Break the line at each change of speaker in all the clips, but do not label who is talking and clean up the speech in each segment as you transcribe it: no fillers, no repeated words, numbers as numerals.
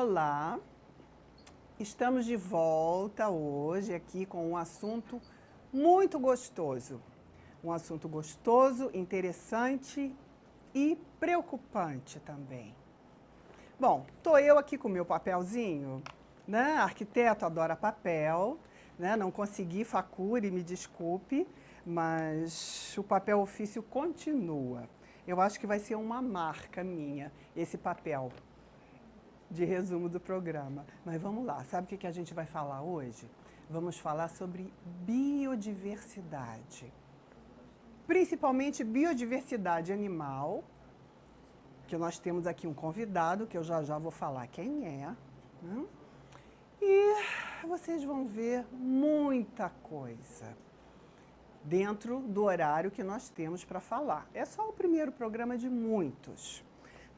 Olá, estamos de volta hoje aqui com um assunto muito gostoso. Um assunto gostoso, interessante e preocupante também. Bom, estou eu aqui com o meu papelzinho, né? Arquiteto adora papel, né? Não consegui facure, me desculpe, mas o papel ofício continua. Eu acho que vai ser uma marca minha, esse papel de resumo do programa. Mas vamos lá, sabe o que a gente vai falar hoje? Vamos falar sobre biodiversidade. Principalmente biodiversidade animal, que nós temos aqui um convidado, que eu já vou falar quem é. Né? E vocês vão ver muita coisa dentro do horário que nós temos para falar. É só o primeiro programa de muitos.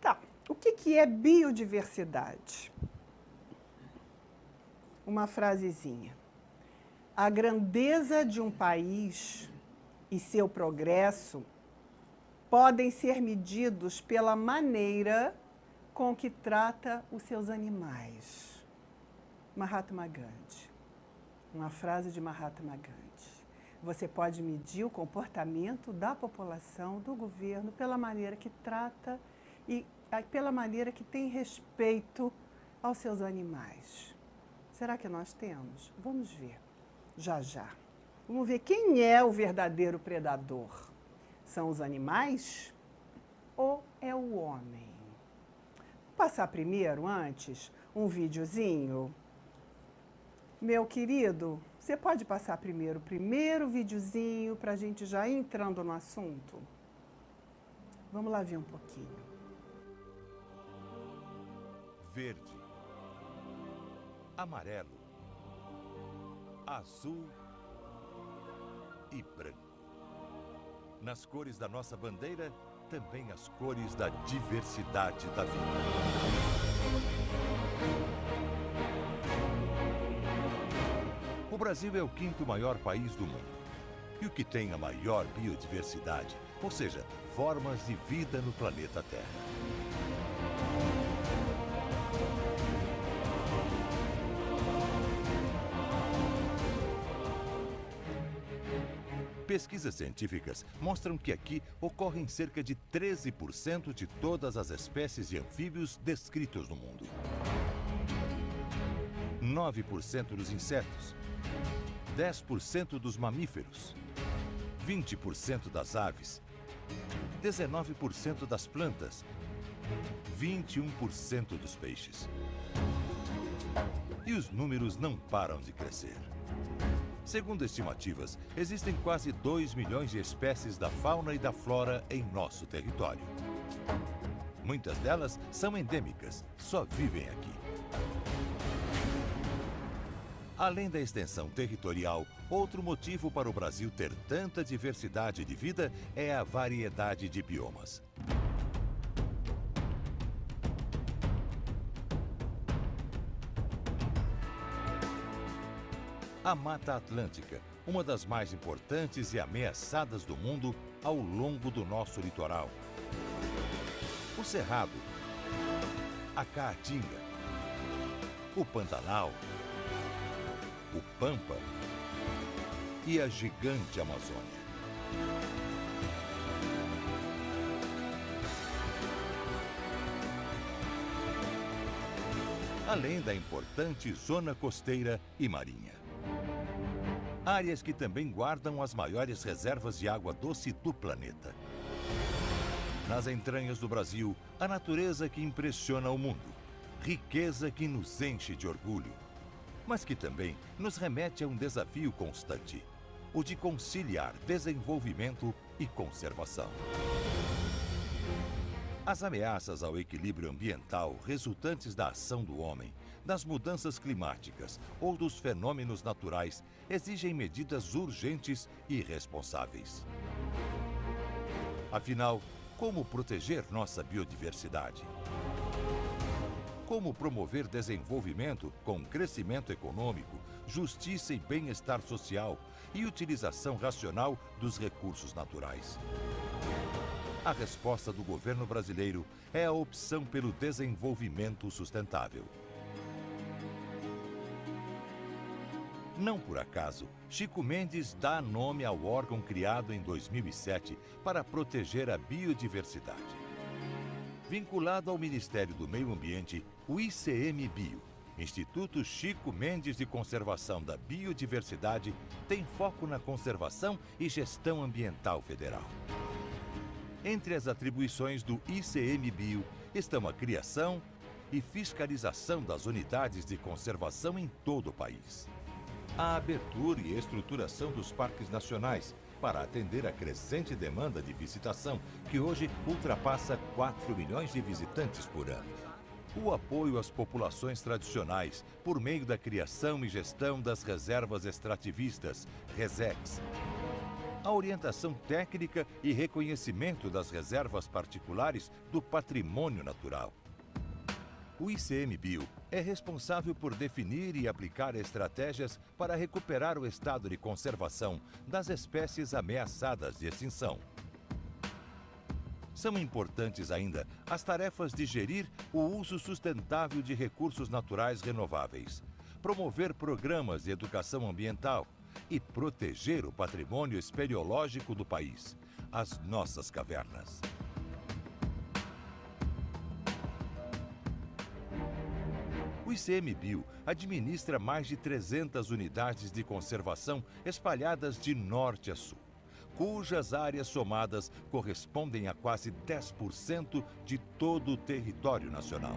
Tá, o que é biodiversidade? Uma frasezinha. A grandeza de um país e seu progresso podem ser medidos pela maneira com que trata os seus animais. Mahatma Gandhi. Uma frase de Mahatma Gandhi. Você pode medir o comportamento da população, do governo, pela maneira que trata e pela maneira que tem respeito aos seus animais. Será que nós temos? Vamos ver, já. Vamos ver quem é o verdadeiro predador. São os animais ou é o homem? Vou passar primeiro, antes, um videozinho. Meu querido, você pode passar primeiro o primeiro videozinho para a gente já ir entrando no assunto? Vamos lá ver um pouquinho.
Verde, amarelo, azul e branco. Nas cores da nossa bandeira, também as cores da diversidade da vida. O Brasil é o quinto maior país do mundo e o que tem a maior biodiversidade, ou seja, formas de vida no planeta Terra. Pesquisas científicas mostram que aqui ocorrem cerca de 13% de todas as espécies de anfíbios descritos no mundo. 9% dos insetos, 10% dos mamíferos, 20% das aves, 19% das plantas, 21% dos peixes. E os números não param de crescer. Segundo estimativas, existem quase 2 milhões de espécies da fauna e da flora em nosso território. Muitas delas são endêmicas, só vivem aqui. Além da extensão territorial, outro motivo para o Brasil ter tanta diversidade de vida é a variedade de biomas. A Mata Atlântica, uma das mais importantes e ameaçadas do mundo ao longo do nosso litoral. O Cerrado, a Caatinga, o Pantanal, o Pampa e a gigante Amazônia. Além da importante zona costeira e marinha. Áreas que também guardam as maiores reservas de água doce do planeta. Nas entranhas do Brasil, a natureza que impressiona o mundo. Riqueza que nos enche de orgulho, mas que também nos remete a um desafio constante, o de conciliar desenvolvimento e conservação. As ameaças ao equilíbrio ambiental resultantes da ação do homem, das mudanças climáticas ou dos fenômenos naturais exigem medidas urgentes e responsáveis. Afinal, como proteger nossa biodiversidade? Como promover desenvolvimento com crescimento econômico, justiça e bem-estar social e utilização racional dos recursos naturais? A resposta do governo brasileiro é a opção pelo desenvolvimento sustentável. Não por acaso, Chico Mendes dá nome ao órgão criado em 2007 para proteger a biodiversidade. Vinculado ao Ministério do Meio Ambiente, o ICMBio, Instituto Chico Mendes de Conservação da Biodiversidade, tem foco na conservação e gestão ambiental federal. Entre as atribuições do ICMBio estão a criação e fiscalização das unidades de conservação em todo o país. A abertura e estruturação dos parques nacionais para atender a crescente demanda de visitação, que hoje ultrapassa 4 milhões de visitantes por ano. O apoio às populações tradicionais por meio da criação e gestão das reservas extrativistas, RESEX. A orientação técnica e reconhecimento das reservas particulares do patrimônio natural. O ICMBio é responsável por definir e aplicar estratégias para recuperar o estado de conservação das espécies ameaçadas de extinção. São importantes ainda as tarefas de gerir o uso sustentável de recursos naturais renováveis, promover programas de educação ambiental e proteger o patrimônio espeleológico do país, as nossas cavernas. O ICMBio administra mais de 300 unidades de conservação espalhadas de norte a sul, cujas áreas somadas correspondem a quase 10% de todo o território nacional.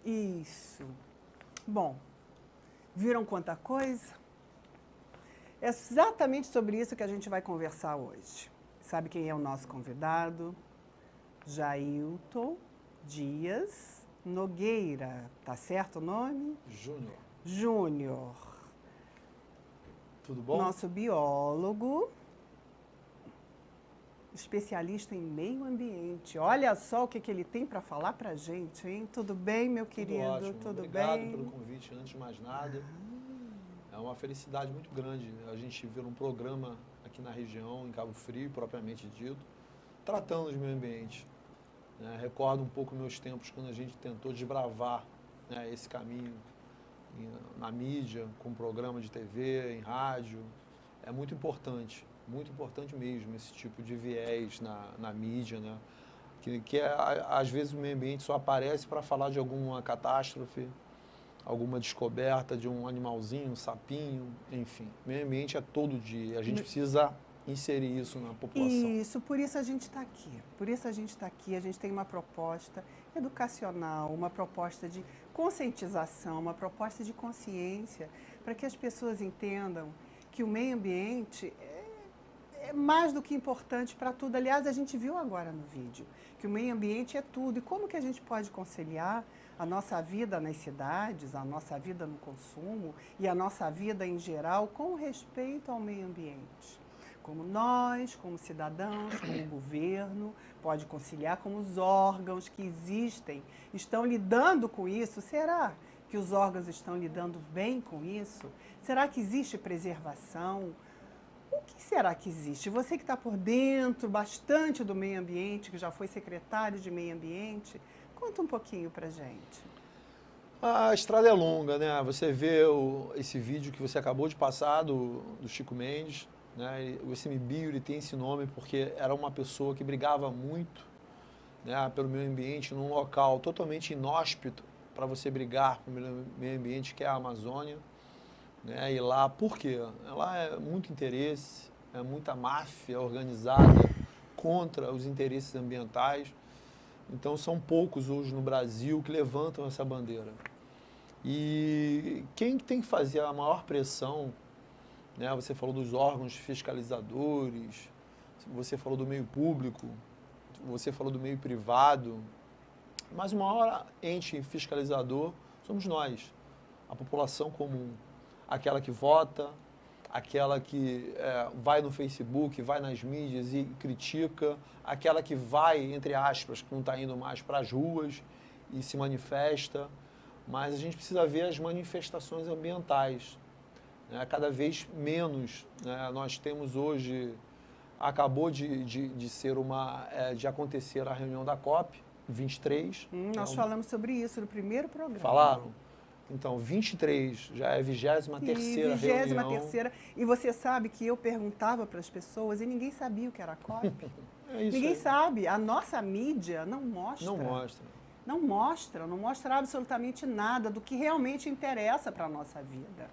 Isso. Bom, viram quanta coisa? É exatamente sobre isso que a gente vai conversar hoje. Sabe quem é o nosso convidado? Jailton Dias Nogueira, tá certo o nome?
Júnior.
Júnior.
Tudo bom?
Nosso biólogo, especialista em meio ambiente. Olha só o que ele tem para falar para a gente, hein? Tudo bem, meu querido?
Tudo ótimo.
Tudo
Obrigado
bem?
pelo convite, antes de mais nada. É uma felicidade muito grande a gente ver um programa aqui na região, em Cabo Frio, propriamente dito, tratando de meio ambiente. Recordo um pouco meus tempos quando a gente tentou desbravar, né, esse caminho na mídia, com programa de TV, em rádio. É muito importante mesmo esse tipo de viés na mídia, né? Às vezes o meio ambiente só aparece para falar de alguma catástrofe, alguma descoberta de um animalzinho, um sapinho, enfim. Meio ambiente é todo dia, a gente precisa inserir isso na população.
Isso, por isso a gente está aqui. Por isso a gente está aqui, a gente tem uma proposta educacional, uma proposta de conscientização, uma proposta de consciência, para que as pessoas entendam que o meio ambiente é mais do que importante para tudo. Aliás, a gente viu agora no vídeo que o meio ambiente é tudo. E como que a gente pode conciliar a nossa vida nas cidades, a nossa vida no consumo e a nossa vida em geral com respeito ao meio ambiente? Como nós, como cidadãos, como governo, pode conciliar, como os órgãos que existem estão lidando com isso. Será que os órgãos estão lidando bem com isso? Será que existe preservação? O que será que existe? Você que está por dentro bastante do meio ambiente, que já foi secretário de meio ambiente, conta um pouquinho para a gente.
A estrada é longa, né? Você vê esse vídeo que você acabou de passar do Chico Mendes, né? O ICMBio, ele tem esse nome porque era uma pessoa que brigava muito, né, pelo meio ambiente, num local totalmente inóspito para você brigar pelo meio ambiente, que é a Amazônia. Né? E lá, por quê? Lá é muito interesse, é muita máfia organizada contra os interesses ambientais. Então, são poucos hoje no Brasil que levantam essa bandeira. E quem tem que fazer a maior pressão, né? Você falou dos órgãos fiscalizadores, você falou do meio público, você falou do meio privado, mas o maior ente fiscalizador somos nós, a população comum, aquela que vota, aquela que vai no Facebook, vai nas mídias e critica, aquela que vai, entre aspas, que não está indo mais para as ruas e se manifesta, mas a gente precisa ver as manifestações ambientais. Cada vez menos, né? Nós temos hoje, acabou de acontecer a reunião da COP 23.
Nós falamos sobre isso no primeiro programa.
Falaram? Então, 23, já é a 23ª reunião.
23ª. E você sabe que eu perguntava para as pessoas e ninguém sabia o que era a COP.
É isso
Ninguém
aí.
sabe. A nossa mídia não mostra.
Não mostra.
Não mostra absolutamente nada do que realmente interessa para a nossa vida.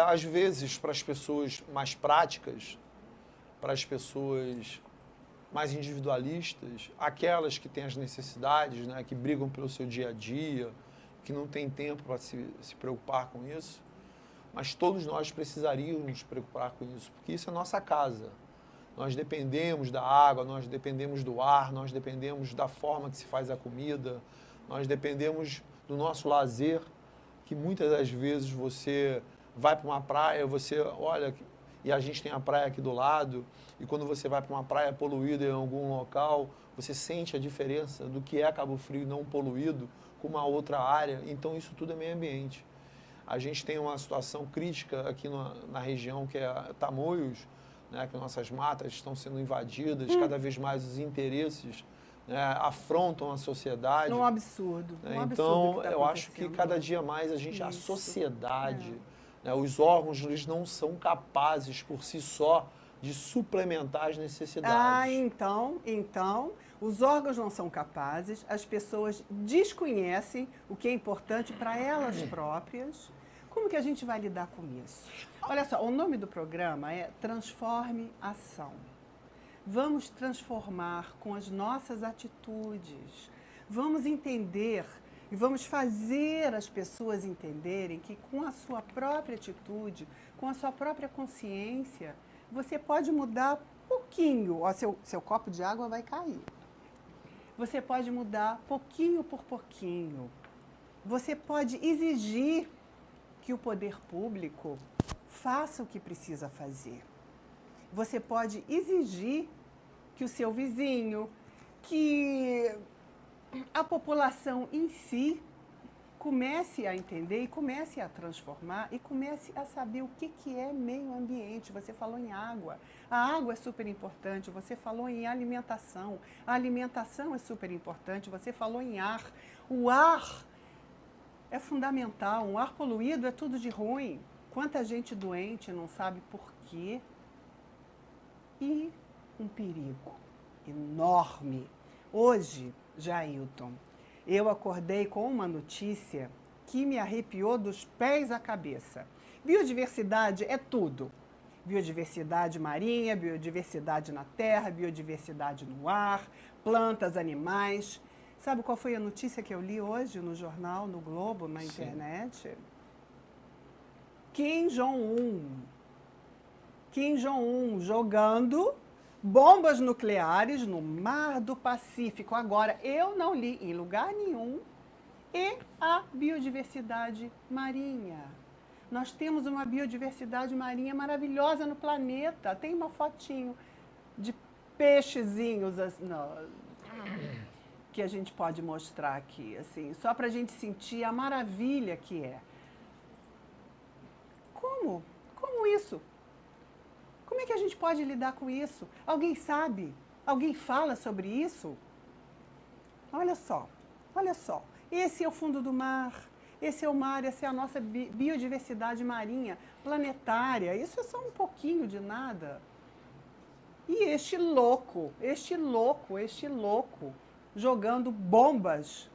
Às vezes, para as pessoas mais práticas, para as pessoas mais individualistas, aquelas que têm as necessidades, né, que brigam pelo seu dia a dia, que não têm tempo para se preocupar com isso, mas todos nós precisaríamos nos preocupar com isso, porque isso é nossa casa. Nós dependemos da água, nós dependemos do ar, nós dependemos da forma que se faz a comida, nós dependemos do nosso lazer, que muitas das vezes você vai para uma praia, você olha, e a gente tem a praia aqui do lado, e quando você vai para uma praia poluída em algum local, você sente a diferença do que é Cabo Frio não poluído com uma outra área. Então, isso tudo é meio ambiente. A gente tem uma situação crítica aqui na região, que é Tamoios, né, que nossas matas estão sendo invadidas, cada vez mais os interesses, né, afrontam a sociedade.
Um absurdo.
Então, eu acho que cada dia mais a sociedade, né, os órgãos, eles não são capazes por si só de suplementar as necessidades.
Então, os órgãos não são capazes, as pessoas desconhecem o que é importante para elas próprias. Como que a gente vai lidar com isso? Olha só, o nome do programa é Transforme Ação. Vamos transformar com as nossas atitudes. Vamos entender e vamos fazer as pessoas entenderem que com a sua própria atitude, com a sua própria consciência, você pode mudar pouquinho. Ó, seu copo de água vai cair. Você pode mudar pouquinho por pouquinho. Você pode exigir que o poder público faça o que precisa fazer. Você pode exigir que o seu vizinho, que a população em si comece a entender e comece a transformar e comece a saber o que é meio ambiente. Você falou em água. A água é super importante. Você falou em alimentação. A alimentação é super importante. Você falou em ar. O ar é fundamental. Um ar poluído é tudo de ruim. Quanta gente doente não sabe por quê. E um perigo enorme. Hoje, Jailton, eu acordei com uma notícia que me arrepiou dos pés à cabeça. Biodiversidade é tudo. Biodiversidade marinha, biodiversidade na terra, biodiversidade no ar, plantas, animais. Sabe qual foi a notícia que eu li hoje no jornal, no Globo, na internet? Kim Jong-un jogando bombas nucleares no Mar do Pacífico. Agora, eu não li em lugar nenhum e a biodiversidade marinha. Nós temos uma biodiversidade marinha maravilhosa no planeta. Tem uma fotinho de peixezinhos que a gente pode mostrar aqui, assim, só para a gente sentir a maravilha que é. Como? Como isso? Como é que a gente pode lidar com isso? Alguém sabe? Alguém fala sobre isso? Olha só, olha só. Esse é o fundo do mar, esse é o mar, essa é a nossa biodiversidade marinha, planetária. Isso é só um pouquinho de nada. E este louco, jogando bombas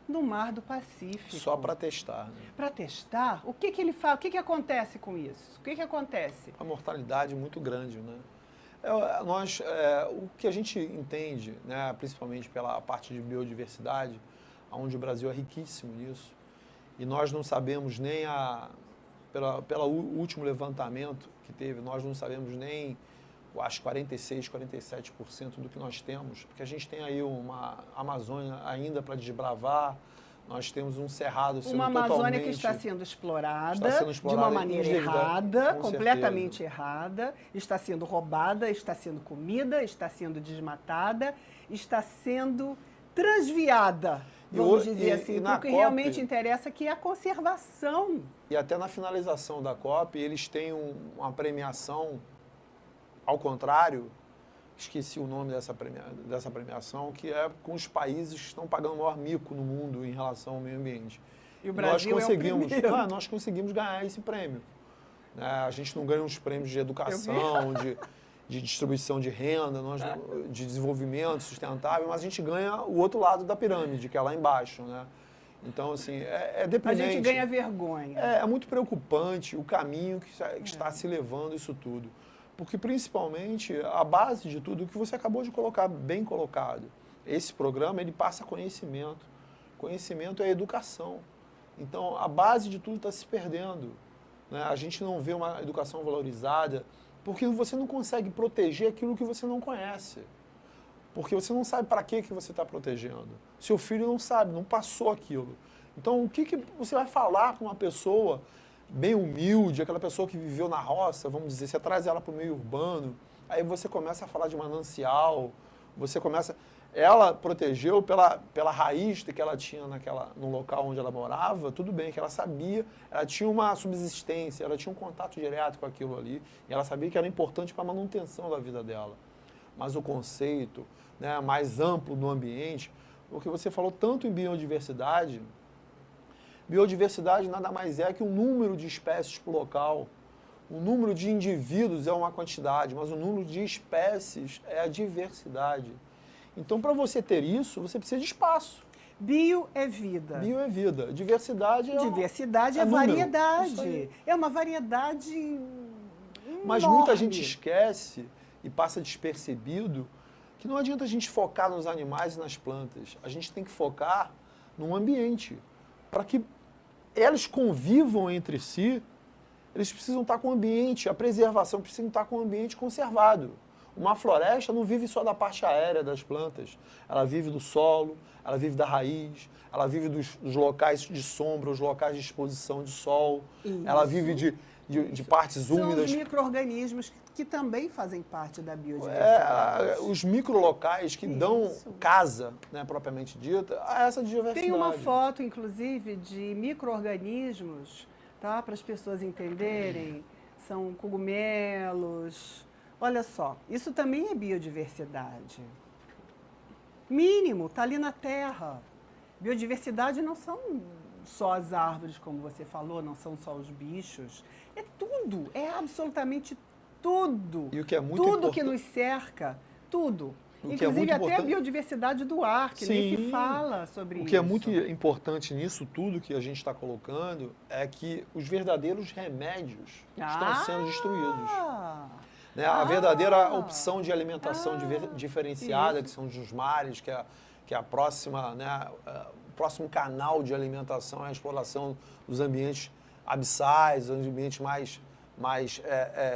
no Mar do Pacífico.
Só para testar. Né?
Para testar? O que ele faz? O que acontece com isso? O que acontece?
A mortalidade muito grande, né? O que a gente entende, né, principalmente pela parte de biodiversidade, onde o Brasil é riquíssimo nisso, e nós não sabemos nem pelo último levantamento que teve, nós não sabemos nem acho 46%, 47% do que nós temos, porque a gente tem aí uma Amazônia ainda para desbravar, nós temos um cerrado sendo
uma Amazônia que está sendo explorada de uma maneira errada, completamente errada, está sendo roubada, está sendo comida, está sendo desmatada, está sendo transviada, vamos dizer assim, porque o que realmente interessa que é a conservação.
E até na finalização da COP, eles têm uma premiação. Ao contrário, esqueci o nome dessa premiação, que é com os países que estão pagando o maior mico no mundo em relação ao meio ambiente.
E o Brasil
nós conseguimos ganhar esse prêmio. A gente não ganha uns prêmios de educação, de distribuição de renda, de desenvolvimento sustentável, mas a gente ganha o outro lado da pirâmide, que é lá embaixo, né? Então, assim, é deprimente.
A gente ganha vergonha.
É muito preocupante o caminho que está se levando isso tudo. Porque, principalmente, a base de tudo, o que você acabou de colocar, bem colocado, esse programa, ele passa conhecimento. Conhecimento é educação. Então, a base de tudo está se perdendo. Né? A gente não vê uma educação valorizada, porque você não consegue proteger aquilo que você não conhece. Porque você não sabe para que você está protegendo. Seu filho não sabe, não passou aquilo. Então, o que você vai falar para uma pessoa bem humilde, aquela pessoa que viveu na roça, vamos dizer, você traz ela para o meio urbano, aí você começa a falar de manancial, você começa... Ela protegeu pela raiz que ela tinha no local onde ela morava, tudo bem, que ela sabia, ela tinha uma subsistência, ela tinha um contato direto com aquilo ali, e ela sabia que era importante para a manutenção da vida dela. Mas o conceito, né, mais amplo no ambiente, porque você falou tanto em biodiversidade, biodiversidade nada mais é que um número de espécies por local. O número de indivíduos é uma quantidade, mas o número de espécies é a diversidade. Então, para você ter isso, você precisa de espaço.
Bio é vida.
Bio é vida. Diversidade é
Diversidade é variedade. É uma variedade
Mas
enorme.
Muita gente esquece e passa despercebido que não adianta a gente focar nos animais e nas plantas. A gente tem que focar no ambiente. Para que elas convivam entre si, eles precisam estar com o ambiente, a preservação precisa estar com o ambiente conservado. Uma floresta não vive só da parte aérea das plantas, ela vive do solo, ela vive da raiz, ela vive dos locais de sombra, os locais de exposição de sol, ela vive de partes úmidas.
São os micro-organismos que também fazem parte da biodiversidade.
Os microlocais que dão casa, né, propriamente dita, a essa diversidade.
Tem uma foto, inclusive, de micro-organismos, tá, para as pessoas entenderem, são cogumelos. Olha só, isso também é biodiversidade. Mínimo, está ali na terra. Biodiversidade não são só as árvores, como você falou, não são só os bichos. É tudo, é absolutamente tudo.
E o que é muito
tudo que nos cerca, tudo. Inclusive até a biodiversidade do ar, que nem se fala sobre isso.
O que é muito importante nisso tudo que a gente está colocando é que os verdadeiros remédios estão sendo destruídos. Né? A verdadeira opção de alimentação diferenciada, que são os mares, que é a próxima, né, o próximo canal de alimentação é a exploração dos ambientes abissais, os ambientes mais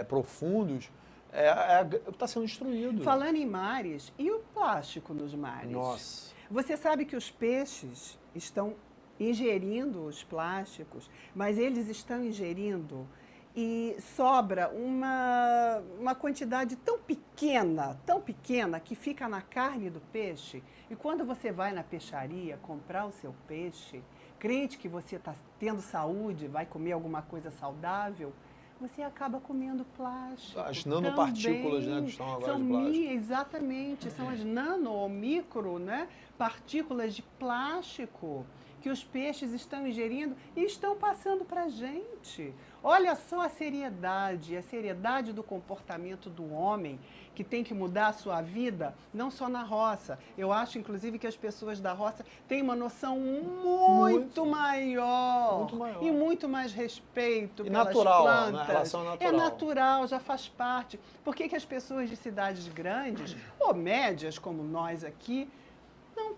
profundos, está sendo destruído.
Falando em mares, e o plástico nos mares?
Nossa.
Você sabe que os peixes estão ingerindo os plásticos, mas eles estão ingerindo e sobra uma quantidade tão pequena, que fica na carne do peixe. E quando você vai na peixaria comprar o seu peixe, crente que você está tendo saúde, vai comer alguma coisa saudável, você acaba comendo plástico.
As nanopartículas, né, que estão agora de plástico.
Exatamente, são as nano ou micro, né, partículas de plástico que os peixes estão ingerindo e estão passando para a gente. Olha só a seriedade do comportamento do homem, que tem que mudar a sua vida, não só na roça. Eu acho, inclusive, que as pessoas da roça têm uma noção muito maior e muito mais respeito pelas
natural,
plantas.
né? Relação natural.
É natural, já faz parte. Por que as pessoas de cidades grandes, ou médias como nós aqui, não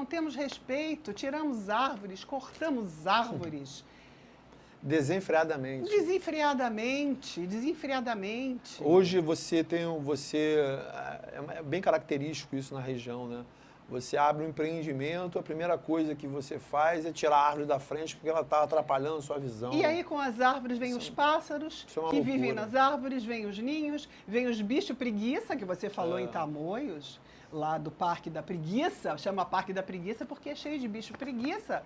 temos respeito, tiramos árvores, cortamos árvores.
Desenfreadamente.
Desenfreadamente.
Hoje é bem característico isso na região, né? Você abre um empreendimento, a primeira coisa que você faz é tirar a árvore da frente porque ela está atrapalhando a sua visão.
E aí com as árvores vêm os pássaros que vivem nas árvores, vêm os ninhos, vêm os bichos preguiça, que você falou em Tamoios, lá do Parque da Preguiça, chama Parque da Preguiça porque é cheio de bicho preguiça.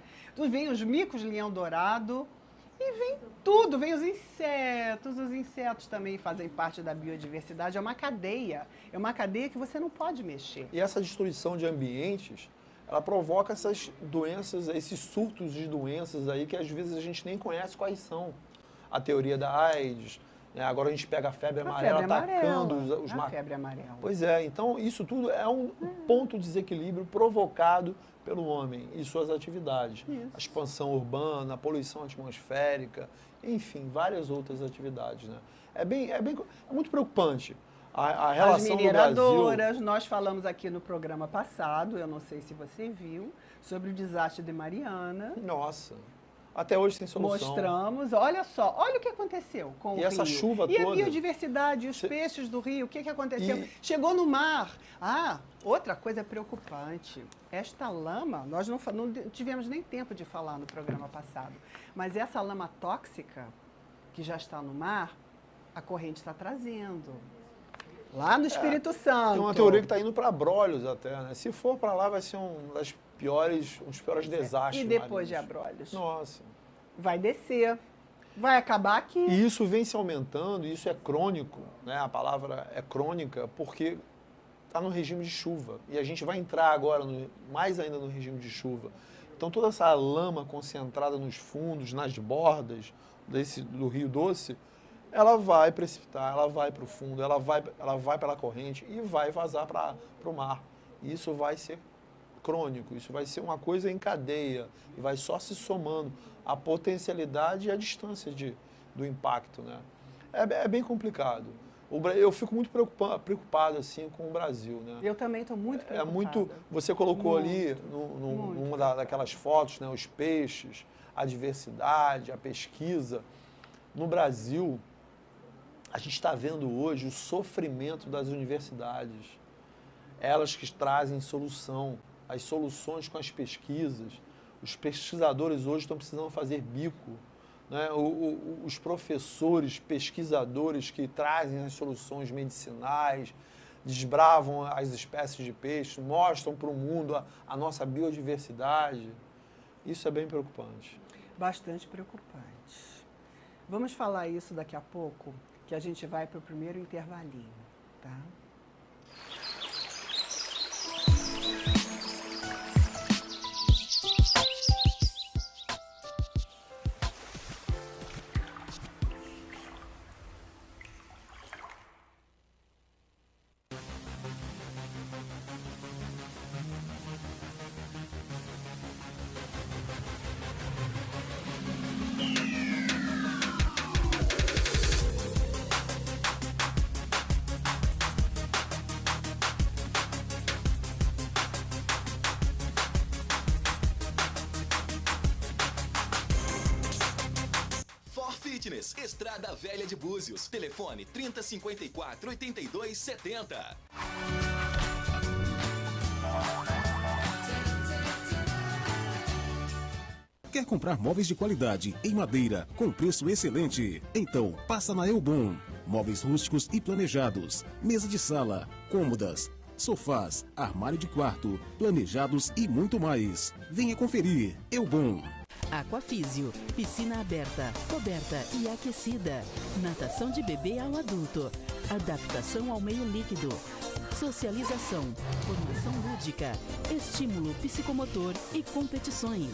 Vem os micos leão-dourado e vem tudo, vem os insetos também fazem parte da biodiversidade, é uma cadeia que você não pode mexer.
E essa destruição de ambientes, ela provoca essas doenças, esses surtos de doenças aí que às vezes a gente nem conhece quais são. A teoria da AIDS, né? Agora a gente pega a febre amarela atacando os
a febre amarela.
Pois é, então isso tudo é um ponto de desequilíbrio provocado pelo homem e suas atividades.
Isso.
A expansão urbana, a poluição atmosférica, enfim, várias outras atividades, né? É muito preocupante. A relação
As mineradoras,
do Brasil...
nós falamos aqui no programa passado, eu não sei se você viu, sobre o desastre de Mariana.
Nossa, até hoje tem solução.
Mostramos, olha só, olha o que aconteceu com o rio.
E essa chuva
e
toda.
a biodiversidade, os peixes do rio, o que aconteceu? Chegou no mar. Ah, outra coisa preocupante, esta lama, nós não tivemos nem tempo de falar no programa passado, mas essa lama tóxica que já está no mar, a corrente está trazendo. Lá no Espírito Santo.
Tem uma teoria que está indo para Abrolhos até, né? Se for para lá, vai ser um dos piores desastres.
E depois
marinhos.
de Abrolhos?
Nossa.
Vai descer. Vai acabar aqui.
E isso vem se aumentando, e isso é crônico, né? A palavra é crônica, porque está no regime de chuva. E a gente vai entrar agora, mais ainda no regime de chuva. Então toda essa lama concentrada nos fundos, nas bordas do Rio Doce, ela vai precipitar, ela vai para o fundo, ela vai pela corrente e vai vazar para o mar. E isso vai ser crônico, isso vai ser uma coisa em cadeia e vai só se somando a potencialidade e a distância do impacto, né? É bem complicado. Eu fico muito preocupado assim com o Brasil, né?
Eu também estou muito preocupada.
Você colocou ali numa daquelas fotos, né, os peixes, a diversidade, a pesquisa. No Brasil, a gente está vendo hoje o sofrimento das universidades. Elas que trazem solução, as soluções com as pesquisas. Os pesquisadores hoje estão precisando fazer bico, né? Os professores, pesquisadores que trazem as soluções medicinais, desbravam as espécies de peixe, mostram para o mundo a nossa biodiversidade. Isso é bem preocupante.
Bastante preocupante. Vamos falar isso daqui a pouco, que a gente vai para o primeiro intervalinho, tá?
Fitness, Estrada Velha de Búzios. Telefone 3054-8270.
Quer comprar móveis de qualidade em madeira com preço excelente? Então passa na Eubom. Móveis rústicos e planejados, mesa de sala, cômodas, sofás, armário de quarto, planejados e muito mais. Venha conferir. Eubom.
Aquafísio, piscina aberta, coberta e aquecida. Natação de bebê ao adulto. Adaptação ao meio líquido. Socialização, formação lúdica, estímulo psicomotor e competições.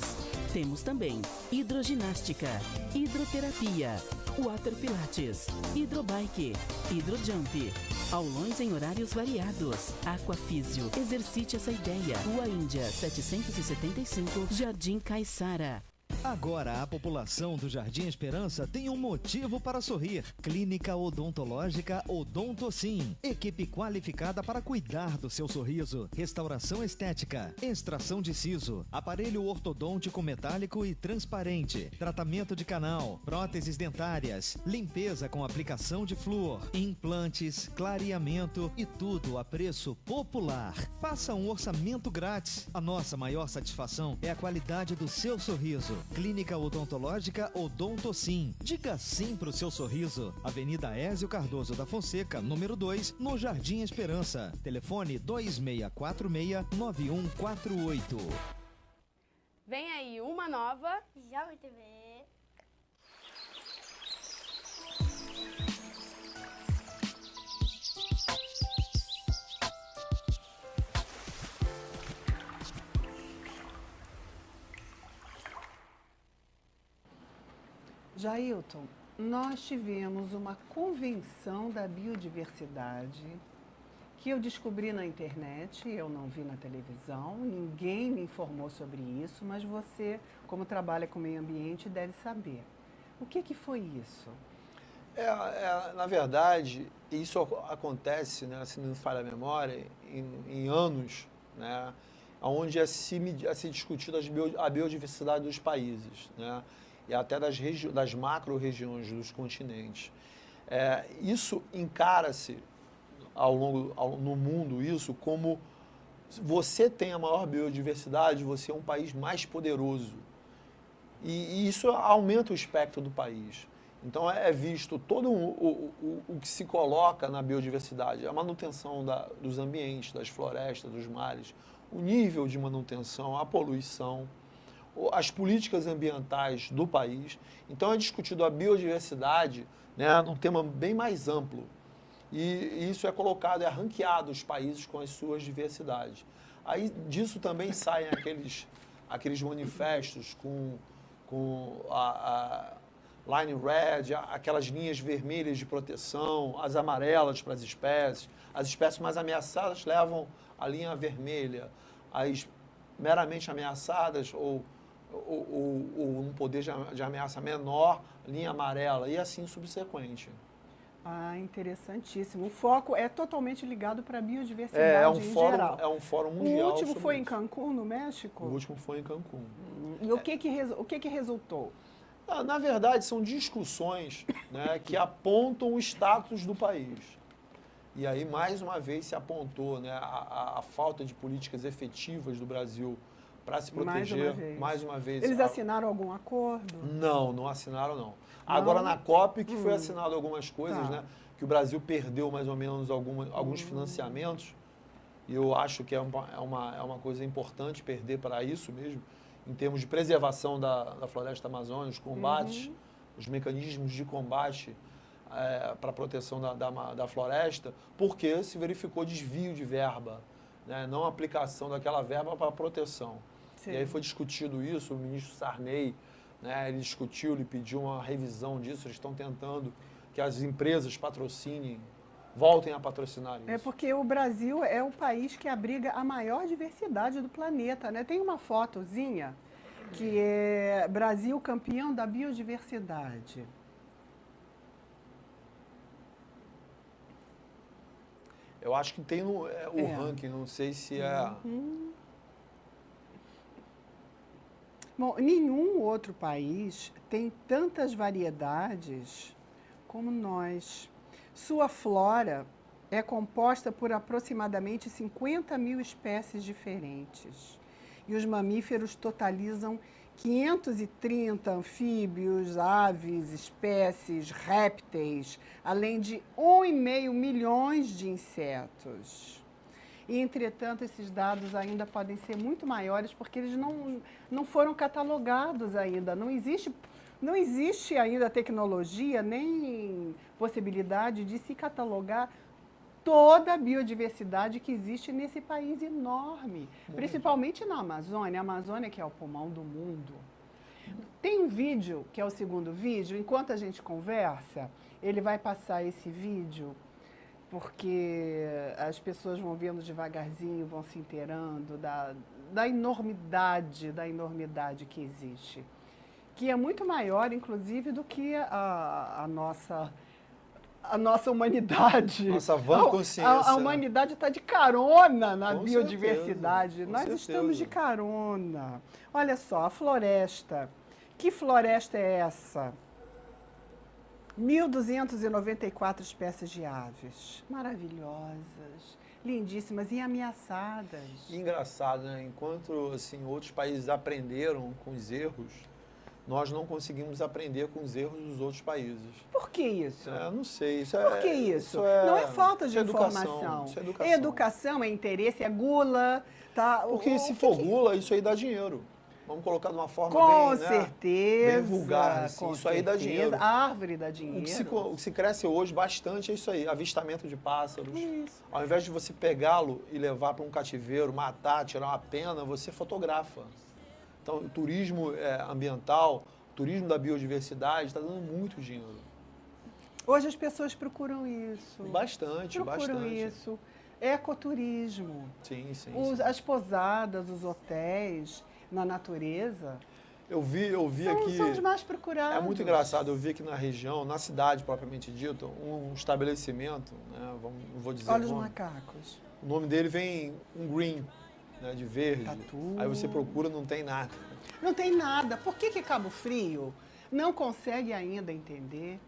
Temos também hidroginástica, hidroterapia, water pilates, hidrobike, hidrojump, aulões em horários variados. Aquafísio, exercite essa ideia. Rua Índia, 775, Jardim Caiçara.
Agora a população do Jardim Esperança tem um motivo para sorrir. Clínica Odontológica Odontocin. Equipe qualificada para cuidar do seu sorriso. Restauração estética, extração de siso, aparelho ortodôntico metálico e transparente, tratamento de canal, próteses dentárias, limpeza com aplicação de flúor, implantes, clareamento e tudo a preço popular. Faça um orçamento grátis. A nossa maior satisfação é a qualidade do seu sorriso. Clínica Odontológica Odontocin. Diga sim pro seu sorriso. Avenida Ézio Cardoso da Fonseca, número 2, no Jardim Esperança. Telefone 2646-9148.
Vem aí uma nova
Jovem TV.
Jailton, nós tivemos uma convenção da biodiversidade que eu descobri na internet, eu não vi na televisão, ninguém me informou sobre isso, mas você, como trabalha com meio ambiente, deve saber. O que foi isso?
Na verdade, isso acontece, né, se não me falha a memória, em anos, né, onde é se discutido a biodiversidade dos países, né, e até das macro-regiões dos continentes. Isso encara-se no mundo isso como você tem a maior biodiversidade, você é um país mais poderoso. E isso aumenta o espectro do país. Então é visto todo o que se coloca na biodiversidade, a manutenção dos ambientes, das florestas, dos mares, o nível de manutenção, a poluição, as políticas ambientais do país. Então é discutido a biodiversidade, né, num tema bem mais amplo. E isso é colocado, é ranqueado os países com as suas diversidades. Aí disso também saem aqueles manifestos com a line red, aquelas linhas vermelhas de proteção, as amarelas para as espécies mais ameaçadas levam a linha vermelha, as meramente ameaçadas ou um poder de ameaça menor, linha amarela, e assim subsequente.
Ah, interessantíssimo. O foco é totalmente ligado para a biodiversidade em geral.
É um fórum mundial.
O último foi em Cancún, no México?
O último foi em Cancún.
E o que resultou?
Na verdade, são discussões, né, que apontam o status do país. E aí, mais uma vez, se apontou, né, a falta de políticas efetivas do Brasil para se proteger. Mais uma vez.
Eles assinaram algum acordo?
Não assinaram, não. Agora, na COP, que foi assinado algumas coisas, né, que o Brasil perdeu mais ou menos alguns financiamentos, e eu acho que é uma coisa importante perder para isso mesmo, em termos de preservação da floresta amazônica, os combates, os mecanismos de combate para a proteção da floresta, porque se verificou desvio de verba, né, não aplicação daquela verba para a proteção. Sim. E aí foi discutido isso, o ministro Sarney, né, ele discutiu, ele pediu uma revisão disso, eles estão tentando que as empresas voltem a patrocinar isso.
É porque o Brasil é o país que abriga a maior diversidade do planeta, né? Tem uma fotozinha que é Brasil campeão da biodiversidade.
Eu acho que tem o ranking, não sei se é...
Bom, nenhum outro país tem tantas variedades como nós. Sua flora é composta por aproximadamente 50 mil espécies diferentes. E os mamíferos totalizam 530 anfíbios, aves, espécies, répteis, além de 1,5 milhões de insetos. E, entretanto, esses dados ainda podem ser muito maiores porque eles não foram catalogados ainda. Não existe ainda tecnologia nem possibilidade de se catalogar toda a biodiversidade que existe nesse país enorme, principalmente na Amazônia. A Amazônia que é o pulmão do mundo. Tem um vídeo, que é o segundo vídeo, enquanto a gente conversa, ele vai passar esse vídeo, porque as pessoas vão vendo devagarzinho, vão se inteirando da enormidade que existe, que é muito maior, inclusive, do que a nossa humanidade.
Nossa vã consciência.
A humanidade está de carona na biodiversidade.
Certeza,
Nós estamos de carona. Olha só, a floresta. Que floresta é essa? 1.294 espécies de aves. Maravilhosas, lindíssimas e ameaçadas.
Engraçado, né? Enquanto assim, outros países aprenderam com os erros, nós não conseguimos aprender com os erros dos outros países.
Por que isso?
Não sei.
Por que isso? Não é falta de informação.
Isso é educação.
É educação, é interesse, é gula. Tá?
Porque se for gula, isso aí dá dinheiro. Vamos colocar de uma forma
com certeza,
bem vulgar. Assim. Isso aí dá dinheiro.
A árvore dá dinheiro.
O que se cresce hoje bastante é isso aí, avistamento de pássaros.
Isso.
Ao invés de você pegá-lo e levar para um cativeiro, matar, tirar uma pena, você fotografa. Então, o turismo ambiental, turismo da biodiversidade está dando muito dinheiro.
Hoje as pessoas procuram isso.
Bastante,
Procuram
bastante.
isso. Ecoturismo.
Sim, sim,
Os-
sim.
As pousadas, os hotéis na natureza
Eu vi
são,
aqui...
são os mais procurados.
É muito engraçado, eu vi aqui na região, na cidade propriamente dita, um estabelecimento, né, não vou dizer
Olha
o
os
nome.
macacos.
O nome dele vem um green, né, de verde.
Tatu.
Aí você procura, não tem nada.
Não tem nada. Por que Cabo Frio não consegue ainda entender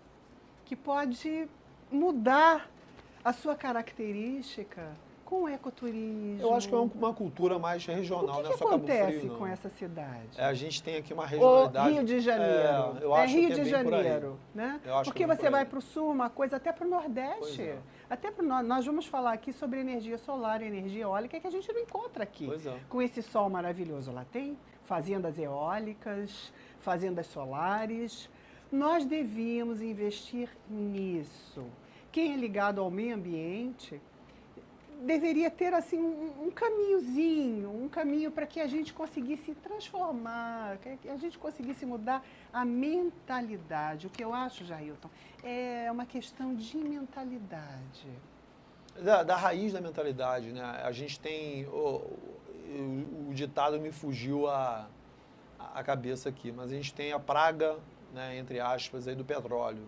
que pode mudar a sua característica com o ecoturismo?
Eu acho que é uma cultura mais regional,
O
não
que
é só Cabo
acontece
Frio, não.
com essa cidade?
A gente tem aqui uma
O
regionalidade.
Rio de Janeiro.
Eu acho
Rio
que é
de
bem por aí.
Janeiro, né?
Eu acho
Porque
que é bem
você
por aí.
vai para o sul, uma coisa até para o
Pois
Nordeste.
é.
Até pro, nós vamos falar aqui sobre energia solar, energia eólica, que a gente não encontra aqui.
Pois é.
Com esse sol maravilhoso. Lá tem fazendas eólicas, fazendas solares. Nós devíamos investir nisso. Quem é ligado ao meio ambiente deveria ter assim um caminhozinho, um caminho para que a gente conseguisse transformar, que a gente conseguisse mudar a mentalidade. O que eu acho, Jailton, é uma questão de mentalidade.
Da raiz da mentalidade, né? A gente tem... O ditado me fugiu a cabeça aqui, mas a gente tem a praga, né, entre aspas, aí, do petróleo.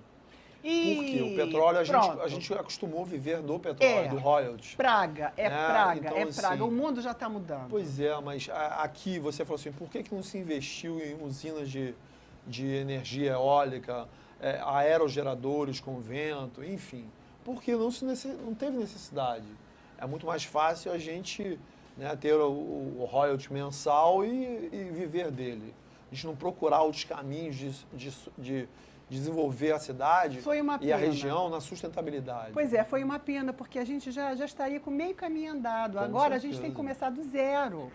Porque o petróleo, a gente acostumou a viver do petróleo, do royalties.
Praga, é
né?
praga,
Então,
é praga.
assim,
O mundo já está mudando.
Pois é, mas aqui você falou assim, por que não se investiu em usinas de energia eólica, aerogeradores com vento, enfim? Porque não teve necessidade. É muito mais fácil a gente, né, ter o royalty mensal e viver dele. A gente não procurar outros caminhos de desenvolver a cidade
Foi uma
e a
pena.
região na sustentabilidade.
Pois é, foi uma pena, porque a gente já estaria com meio caminho andado.
Com
Agora a
certeza.
gente tem que começar do zero.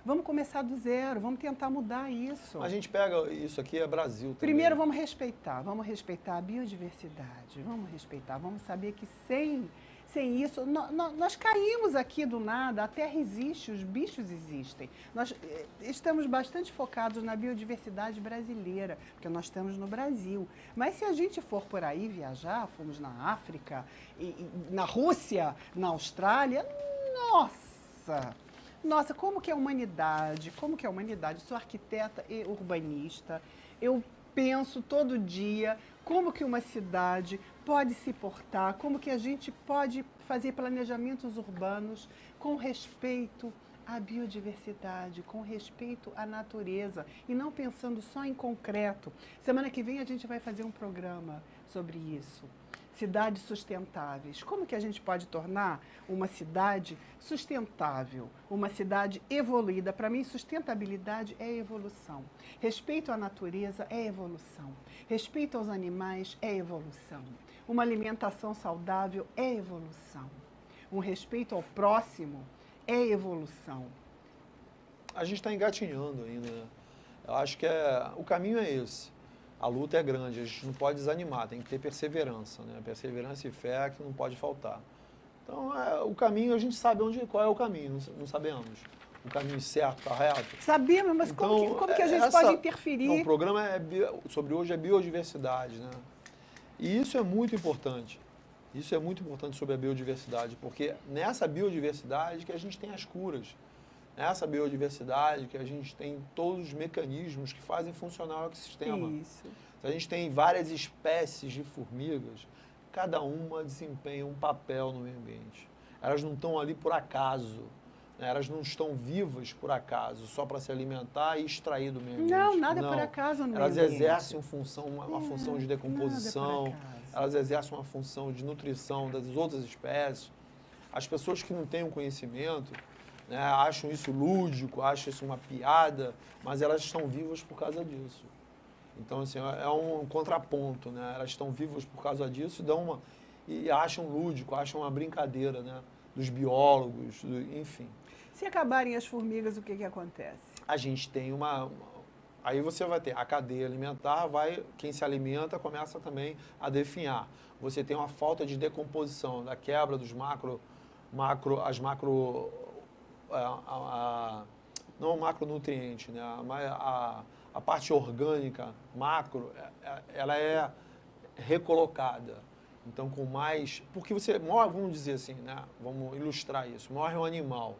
Vamos começar do zero, vamos tentar mudar isso.
A gente pega, isso aqui é Brasil também.
Primeiro vamos respeitar a biodiversidade, vamos saber que sem isso, nós caímos aqui do nada, a terra existe, os bichos existem. Nós estamos bastante focados na biodiversidade brasileira, porque nós estamos no Brasil. Mas se a gente for por aí viajar, fomos na África, na Rússia, na Austrália, nossa, como que é a humanidade, sou arquiteta e urbanista, eu penso todo dia como que uma cidade pode se portar, como que a gente pode fazer planejamentos urbanos com respeito à biodiversidade, com respeito à natureza e não pensando só em concreto. Semana que vem a gente vai fazer um programa sobre isso. Cidades sustentáveis. Como que a gente pode tornar uma cidade sustentável, uma cidade evoluída? Para mim, sustentabilidade é evolução. Respeito à natureza é evolução. Respeito aos animais é evolução. Uma alimentação saudável é evolução. Um respeito ao próximo é evolução.
A gente está engatinhando ainda, né? Eu acho que o caminho é esse. A luta é grande, a gente não pode desanimar, tem que ter perseverança, né? Perseverança e fé que não pode faltar. Então, o caminho, a gente sabe qual é o caminho, não sabemos. O caminho certo, correto.
Sabemos, mas
Então,
como que a gente pode interferir?
Não, o programa sobre hoje é biodiversidade, né? E isso é muito importante. Isso é muito importante sobre a biodiversidade, porque nessa biodiversidade que a gente tem as curas. Nessa biodiversidade que a gente tem todos os mecanismos que fazem funcionar o ecossistema.
Isso.
A gente tem várias espécies de formigas, cada uma desempenha um papel no meio ambiente. Elas não estão ali por acaso, né? Elas não estão vivas por acaso, só para se alimentar e extrair do meio ambiente.
Não, nada é por acaso no meio
Elas
ambiente.
exercem uma função de decomposição,
nada é por acaso.
elas exercem uma função de nutrição das outras espécies. As pessoas que não têm o conhecimento, né, acham isso lúdico, acham isso uma piada, mas elas estão vivas por causa disso. Então, assim, é um contraponto, né? Elas estão vivas por causa disso e acham lúdico, acham uma brincadeira, né? Dos biólogos, enfim.
Se acabarem as formigas, o que acontece?
A gente tem aí você vai ter a cadeia alimentar, quem se alimenta começa também a definhar. Você tem uma falta de decomposição, da quebra dos não o macronutriente, né? a parte orgânica, macro, ela é recolocada. Então, com mais... Porque você morre, vamos dizer assim, né? Vamos ilustrar isso. Morre um animal.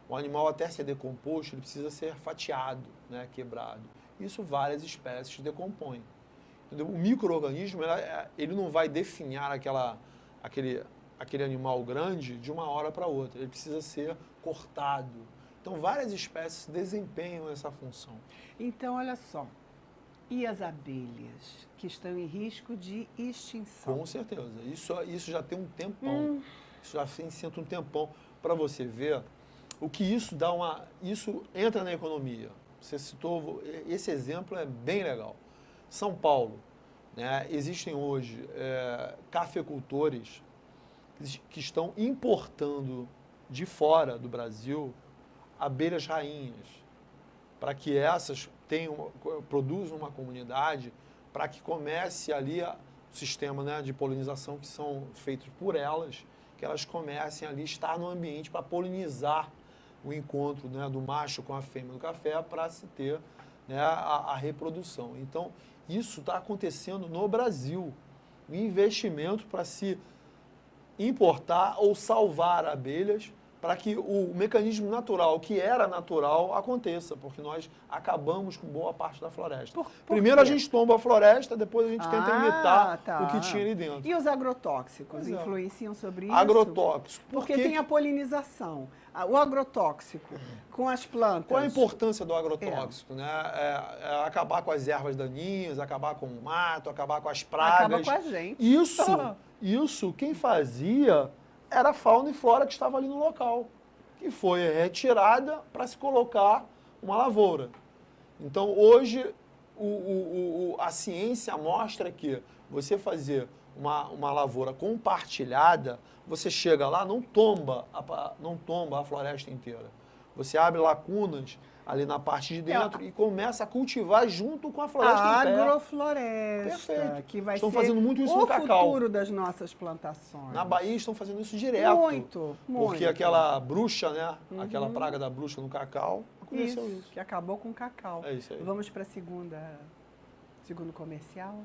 O animal, até ser decomposto, ele precisa ser fatiado, né? Quebrado. Isso várias espécies decompõem. Entendeu? O micro-organismo, ele não vai definhar aquele animal grande de uma hora para outra. Ele precisa ser cortado. Então, várias espécies desempenham essa função.
Então, olha só. E as abelhas, que estão em risco de extinção?
Com certeza. Isso já tem um tempão. Isso já tem um tempão. Para você ver o que isso dá Isso entra na economia. Você citou... Esse exemplo é bem legal. São Paulo, né? Existem hoje cafeicultores que estão importando de fora do Brasil abelhas rainhas, para que essas produzam uma comunidade, para que comece ali o sistema, né, de polinização que são feitos por elas, que elas comecem ali a estar no ambiente para polinizar o encontro, né, do macho com a fêmea do café para se ter, né, a reprodução. Então, isso está acontecendo no Brasil. Um investimento para se importar ou salvar abelhas para que o mecanismo natural, que era natural, aconteça, porque nós acabamos com boa parte da floresta. Primeiro a gente tomba a floresta, depois a gente tenta imitar o que tinha ali dentro.
E os agrotóxicos influenciam sobre isso?
Agrotóxicos.
Porque tem a polinização. O agrotóxico com as plantas.
Qual a importância do agrotóxico? Né? Acabar com as ervas daninhas, acabar com o mato, acabar com as pragas.
Acaba com a gente.
Isso quem fazia era a fauna e flora que estava ali no local, que foi retirada para se colocar uma lavoura. Então, hoje, a ciência mostra que você fazer uma lavoura compartilhada, você chega lá, não tomba a floresta inteira. Você abre lacunas ali na parte de dentro e começa a cultivar junto com a floresta em pé.
Agrofloresta,
perfeito.
Que vai
estão
ser
fazendo muito isso no cacau.
O futuro das nossas plantações.
Na Bahia estão fazendo isso direto.
Muito.
Porque aquela bruxa, né? Aquela praga da bruxa no cacau, aconteceu isso.
Que acabou com o cacau.
É isso aí.
Vamos para segundo comercial.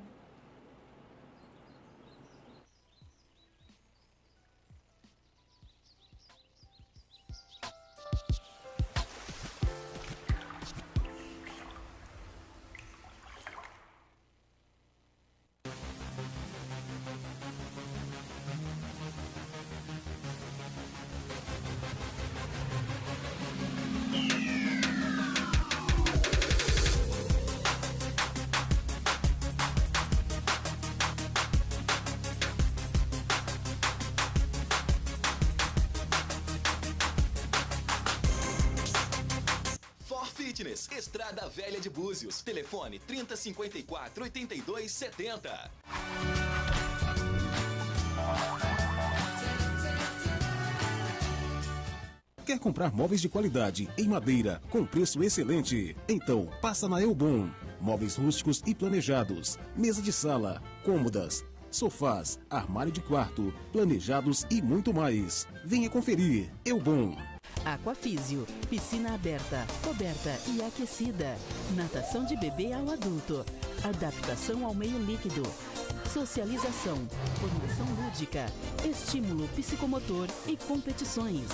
Fitness, Estrada Velha de Búzios. Telefone 3054-8270.
Quer comprar móveis de qualidade em madeira com preço excelente? Então passa na Elbon. Móveis rústicos e planejados, mesa de sala, cômodas, sofás, armário de quarto, planejados e muito mais. Venha conferir. Elbon.
Aquafísio, piscina aberta, coberta e aquecida. Natação de bebê ao adulto. Adaptação ao meio líquido. Socialização, formação lúdica, estímulo psicomotor e competições.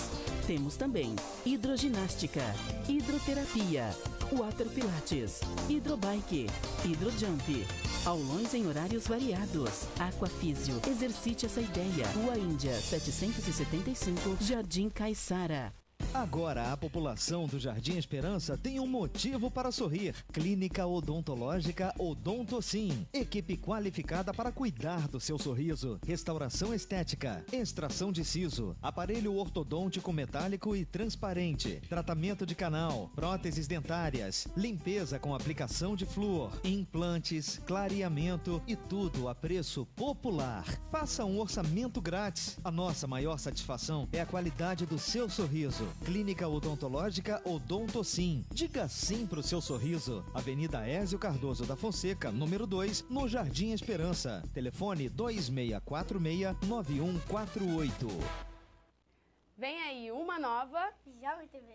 Temos também hidroginástica, hidroterapia, water pilates, hidrobike, hidrojump. Aulões em horários variados. Aquafísio. Exercite essa ideia. Rua Índia, 775, Jardim Caiçara.
Agora a população do Jardim Esperança tem um motivo para sorrir. Clínica Odontológica Odontocin. Equipe qualificada para cuidar do seu sorriso. Restauração estética, extração de siso, aparelho ortodôntico metálico e transparente, tratamento de canal, próteses dentárias, limpeza com aplicação de flúor, implantes, clareamento e tudo a preço popular. Faça um orçamento grátis. A nossa maior satisfação é a qualidade do seu sorriso. Clínica Odontológica Odontocin. Diga sim pro seu sorriso. Avenida Ézio Cardoso da Fonseca, número 2, no Jardim Esperança. Telefone 2646-9148.
Vem aí uma nova
Jovem TV.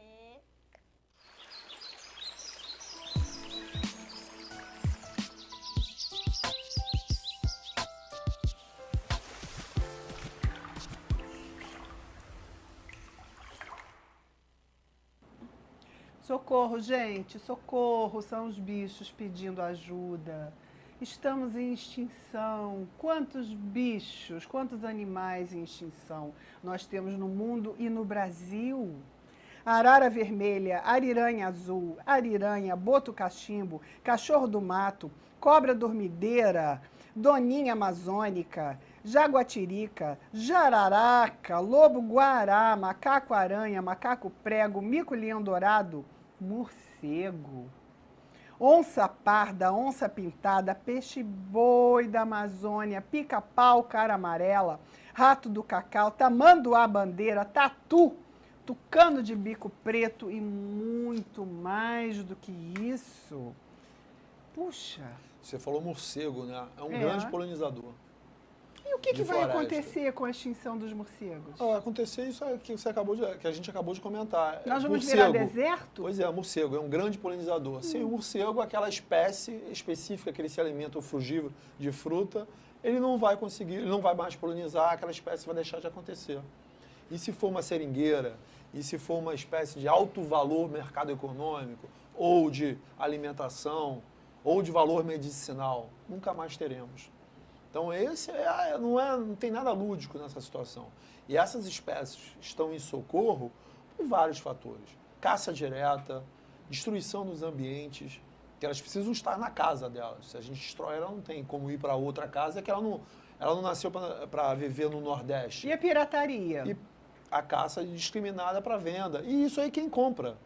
Socorro, gente, socorro, são os bichos pedindo ajuda. Estamos em extinção. Quantos bichos, quantos animais em extinção nós temos no mundo e no Brasil? Arara vermelha, ariranha azul, ariranha, boto cachimbo, cachorro do mato, cobra dormideira, doninha amazônica, jaguatirica, jararaca, lobo-guará, macaco-aranha, macaco-prego, mico-leão dourado, morcego, onça parda, onça pintada, peixe-boi da Amazônia, pica-pau, cara amarela, rato do cacau, tamanduá-bandeira, tatu, tucano de bico preto e muito mais do que isso. Puxa.
Você falou morcego, né? É um grande polinizador.
E o que vai
floresta.
acontecer com a extinção dos morcegos?
Vai acontecer isso que a gente acabou de comentar.
Nós vamos virar deserto?
Pois é, morcego é um grande polinizador. Sim, o morcego, aquela espécie específica que ele se alimenta, o frugívoro de fruta, ele não vai conseguir, ele não vai mais polinizar, aquela espécie vai deixar de acontecer. E se for uma seringueira, e se for uma espécie de alto valor mercado econômico, ou de alimentação, ou de valor medicinal, nunca mais teremos. Então, esse não tem nada lúdico nessa situação. E essas espécies estão em socorro por vários fatores. Caça direta, destruição dos ambientes, que elas precisam estar na casa delas. Se a gente destrói, ela não tem como ir para outra casa, que ela não nasceu para viver no Nordeste.
E a pirataria?
E a caça discriminada para venda. E isso aí quem compra.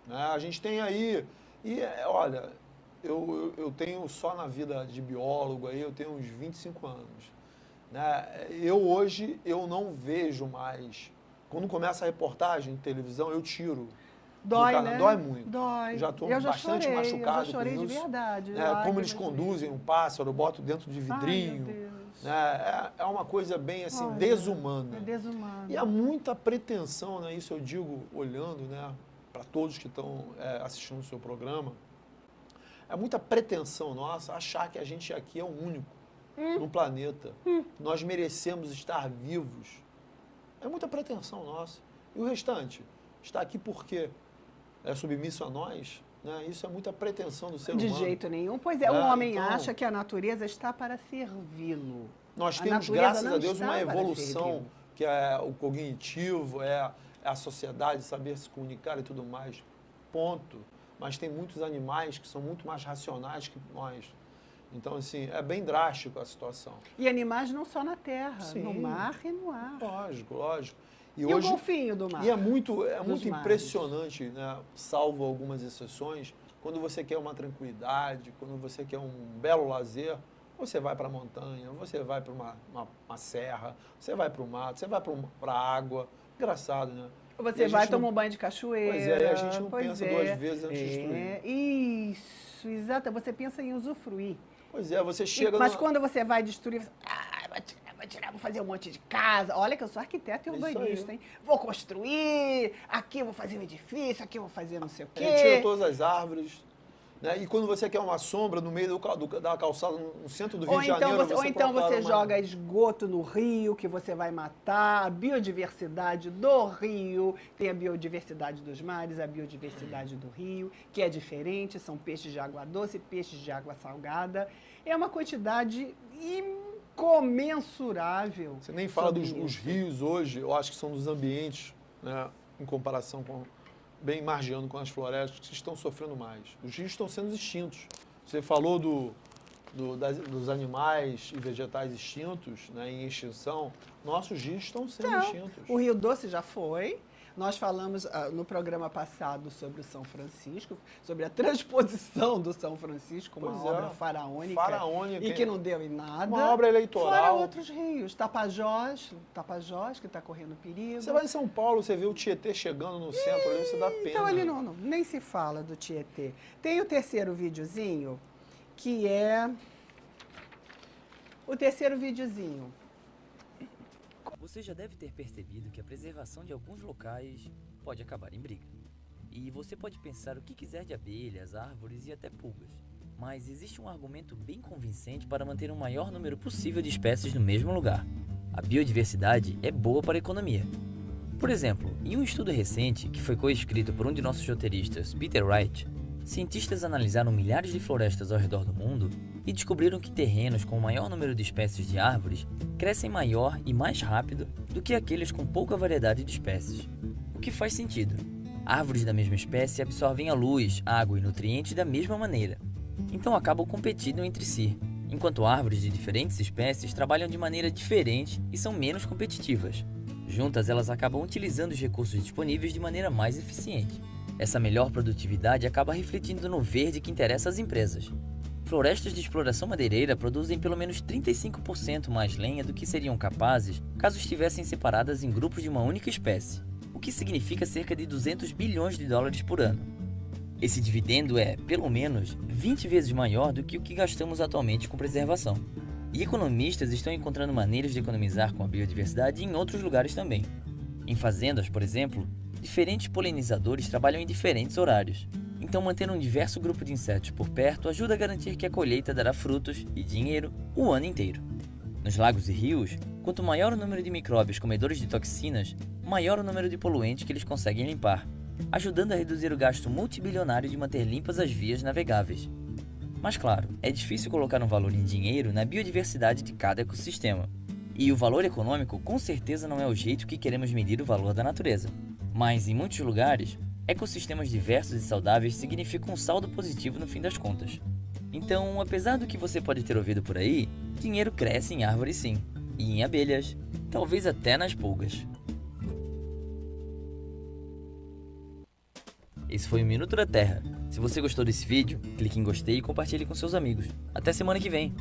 Né? A gente tem aí... E, olha... Eu tenho só na vida de biólogo aí, eu tenho uns 25 anos. Né? Hoje, eu não vejo mais. Quando começa a reportagem de televisão, eu tiro.
Dói, né?
Dói muito.
Dói.
Já estou bastante machucado.
Eu já chorei de verdade.
Como eles conduzem um pássaro, botam dentro de vidrinho.
Ai, meu Deus.
Né? É uma coisa bem assim, desumana.
É desumana.
E há muita pretensão, né? Isso eu digo olhando, né, para todos que estão assistindo o seu programa. É muita pretensão nossa achar que a gente aqui é o único no planeta. Nós merecemos estar vivos. É muita pretensão nossa. E o restante? Está aqui porque é submisso a nós? Né? Isso é muita pretensão do ser humano.
De jeito nenhum. Pois é, o homem acha que a natureza está para servi-lo.
Nós temos, graças a Deus, uma evolução que é o cognitivo, é a sociedade, saber se comunicar e tudo mais. Ponto. Mas tem muitos animais que são muito mais racionais que nós. Então, assim, é bem drástico a situação.
E animais não só na terra,
Sim.
no mar e no ar.
Lógico, lógico.
E hoje, o golfinho do mar?
E é muito impressionante, né? Salvo algumas exceções, quando você quer uma tranquilidade, quando você quer um belo lazer, você vai para a montanha, você vai para uma serra, você vai para o mato, você vai para a água. Engraçado, né?
Você vai tomar um banho de cachoeira.
Pois é, e a gente não pensa duas vezes antes de destruir.
Isso, exato. Você pensa em usufruir.
Pois é, você chega...
Mas quando você vai destruir, você... vou fazer um monte de casa. Olha que eu sou arquiteto e urbanista, hein? Vou construir, aqui eu vou fazer um edifício, aqui eu vou fazer não sei o quê.
A gente tira todas as árvores. Né? E quando você quer uma sombra no meio da calçada, no centro do Rio de Janeiro...
Ou então você joga esgoto no rio, que você vai matar a biodiversidade do rio. Tem a biodiversidade dos mares, a biodiversidade do rio, que é diferente. São peixes de água doce, peixes de água salgada. É uma quantidade incomensurável.
Você nem fala dos rios hoje, eu acho que são dos ambientes, né, em comparação com... bem margeando com as florestas, que estão sofrendo mais. Os rios estão sendo extintos. Você falou dos animais e vegetais extintos, né, em extinção. Nossos rios estão sendo extintos.
O Rio Doce já foi. Nós falamos no programa passado sobre o São Francisco, sobre a transposição do São Francisco, uma obra faraônica e que não deu em nada.
Uma obra eleitoral.
Fora outros rios. Tapajós, que está correndo perigo.
Você vai em São Paulo, você vê o Tietê chegando no centro, ali você dá pena.
Então ali nem se fala do Tietê. Tem o terceiro videozinho, que é... O terceiro videozinho.
Você já deve ter percebido que a preservação de alguns locais pode acabar em briga. E você pode pensar o que quiser de abelhas, árvores e até pulgas. Mas existe um argumento bem convincente para manter o maior número possível de espécies no mesmo lugar. A biodiversidade é boa para a economia. Por exemplo, em um estudo recente, que foi coescrito por um de nossos roteiristas, Peter Wright, cientistas analisaram milhares de florestas ao redor do mundo e descobriram que terrenos com o maior número de espécies de árvores crescem maior e mais rápido do que aqueles com pouca variedade de espécies. O que faz sentido. Árvores da mesma espécie absorvem a luz, água e nutrientes da mesma maneira, então acabam competindo entre si, enquanto árvores de diferentes espécies trabalham de maneira diferente e são menos competitivas. Juntas, elas acabam utilizando os recursos disponíveis de maneira mais eficiente. Essa melhor produtividade acaba refletindo no verde que interessa às empresas. Florestas de exploração madeireira produzem pelo menos 35% mais lenha do que seriam capazes caso estivessem separadas em grupos de uma única espécie, o que significa cerca de 200 bilhões de dólares por ano. Esse dividendo é, pelo menos, 20 vezes maior do que o que gastamos atualmente com preservação. E economistas estão encontrando maneiras de economizar com a biodiversidade em outros lugares também. Em fazendas, por exemplo, diferentes polinizadores trabalham em diferentes horários. Então manter um diverso grupo de insetos por perto ajuda a garantir que a colheita dará frutos e dinheiro o ano inteiro. Nos lagos e rios, quanto maior o número de micróbios comedores de toxinas, maior o número de poluentes que eles conseguem limpar, ajudando a reduzir o gasto multibilionário de manter limpas as vias navegáveis. Mas claro, é difícil colocar um valor em dinheiro na biodiversidade de cada ecossistema. E o valor econômico com certeza não é o jeito que queremos medir o valor da natureza. Mas em muitos lugares, ecossistemas diversos e saudáveis significam um saldo positivo no fim das contas. Então, apesar do que você pode ter ouvido por aí, dinheiro cresce em árvores sim, e em abelhas, talvez até nas pulgas. Esse foi o Minuto da Terra. Se você gostou desse vídeo, clique em gostei e compartilhe com seus amigos. Até semana que vem!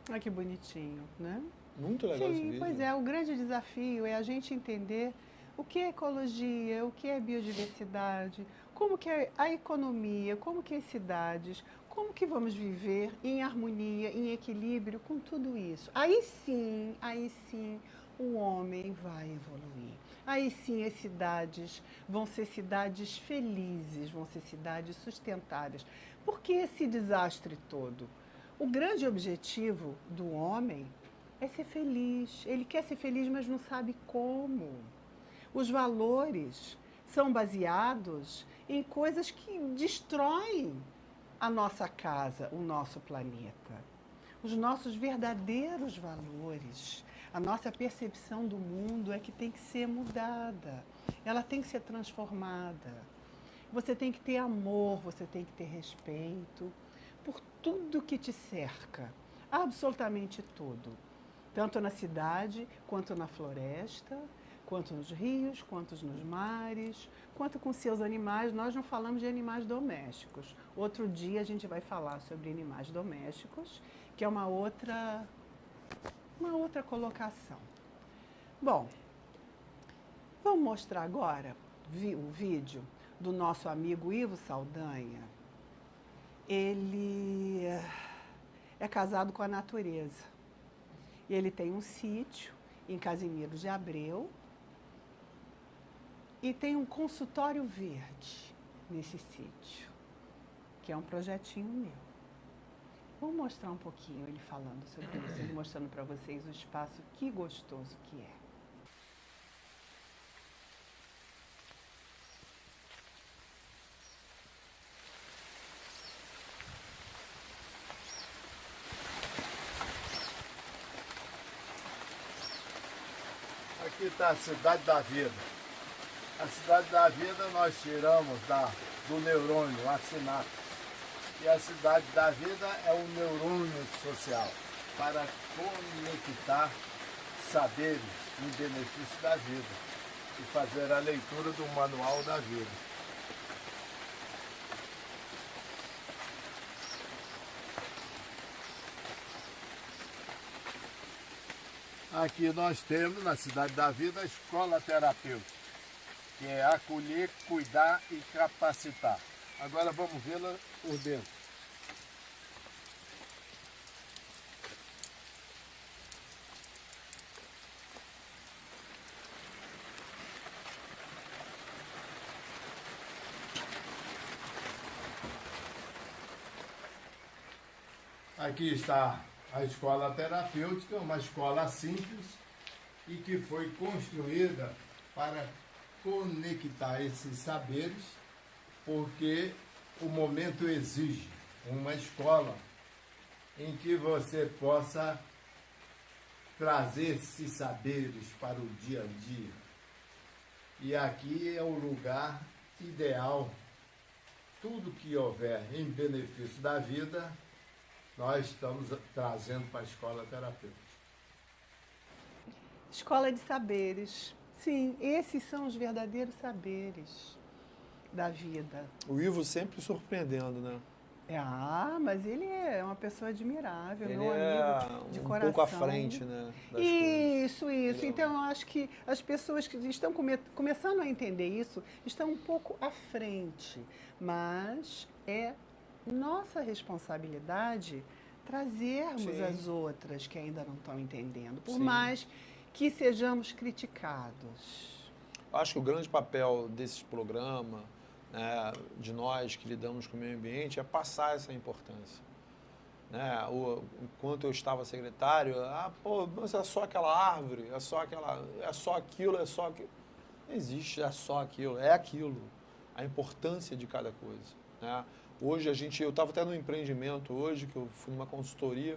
Olha que bonitinho, né?
Muito legal esse
Sim,
vídeo.
pois é. O grande desafio é a gente entender o que é ecologia, o que é biodiversidade, como que é a economia, como que é as cidades, como que vamos viver em harmonia, em equilíbrio com tudo isso. Aí sim, o homem vai evoluir. Aí sim as cidades vão ser cidades felizes, vão ser cidades sustentáveis. Por que esse desastre todo? O grande objetivo do homem é ser feliz. Ele quer ser feliz, mas não sabe como. Os valores são baseados em coisas que destroem a nossa casa, o nosso planeta. Os nossos verdadeiros valores, a nossa percepção do mundo é que tem que ser mudada. Ela tem que ser transformada. Você tem que ter amor, você tem que ter respeito por tudo que te cerca, absolutamente tudo. Tanto na cidade, quanto na floresta, quanto nos rios, quanto nos mares, quanto com seus animais. Nós não falamos de animais domésticos. Outro dia a gente vai falar sobre animais domésticos, que é uma outra colocação. Bom, vamos mostrar agora o vídeo do nosso amigo Ivo Saldanha. Ele é casado com a natureza. E ele tem um sítio em Casimiro de Abreu e tem um consultório verde nesse sítio, que é um projetinho meu. Vou mostrar um pouquinho ele falando sobre isso, ele mostrando para vocês o espaço, que gostoso que é.
Aqui está a Cidade da Vida. A Cidade da Vida nós tiramos do neurônio, a sinapse. E a Cidade da Vida é um neurônio social para conectar saberes em benefício da vida e fazer a leitura do manual da vida. Aqui nós temos, na Cidade da Vida, a escola terapêutica, que é acolher, cuidar e capacitar. Agora vamos vê-la por dentro. Aqui está a escola terapêutica, uma escola simples e que foi construída para conectar esses saberes, porque o momento exige uma escola em que você possa trazer esses saberes para o dia a dia. E aqui é o lugar ideal. Tudo que houver em benefício da vida, nós estamos trazendo para a escola terapêutica.
Escola de saberes. Sim, esses são os verdadeiros saberes da vida.
O Ivo sempre surpreendendo, né?
Mas ele é uma pessoa admirável,
Ele
meu amigo de coração.
Um pouco à frente, né?
Isso. Então, eu acho que as pessoas que estão começando a entender isso estão um pouco à frente. Mas é nossa responsabilidade trazermos as outras que ainda não estão entendendo, por mais que sejamos criticados.
Acho que o grande papel desses programas, né, de nós que lidamos com o meio ambiente, é passar essa importância. Né? Enquanto eu estava secretário, mas é só aquela árvore, é só aquilo. Não existe, é só aquilo, é aquilo. A importância de cada coisa. Né? Hoje eu estava até no empreendimento hoje, que eu fui numa consultoria,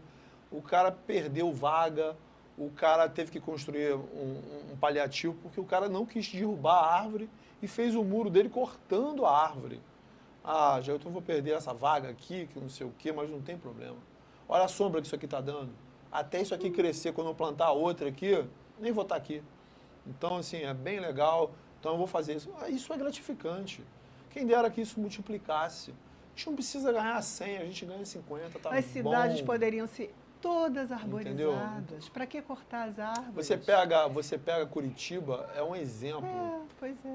o cara perdeu vaga, o cara teve que construir um paliativo porque o cara não quis derrubar a árvore e fez o muro dele cortando a árvore. Então eu vou perder essa vaga aqui, que não sei o quê, mas não tem problema. Olha a sombra que isso aqui está dando. Até isso aqui crescer, quando eu plantar outra aqui, nem vou estar aqui. Então, assim, é bem legal. Então eu vou fazer isso. Isso é gratificante. Quem dera que isso multiplicasse. A gente não precisa ganhar 100, a gente ganha 50, tá bom.
As cidades poderiam ser todas arborizadas. Para que cortar as árvores?
Você pega Curitiba, é um exemplo.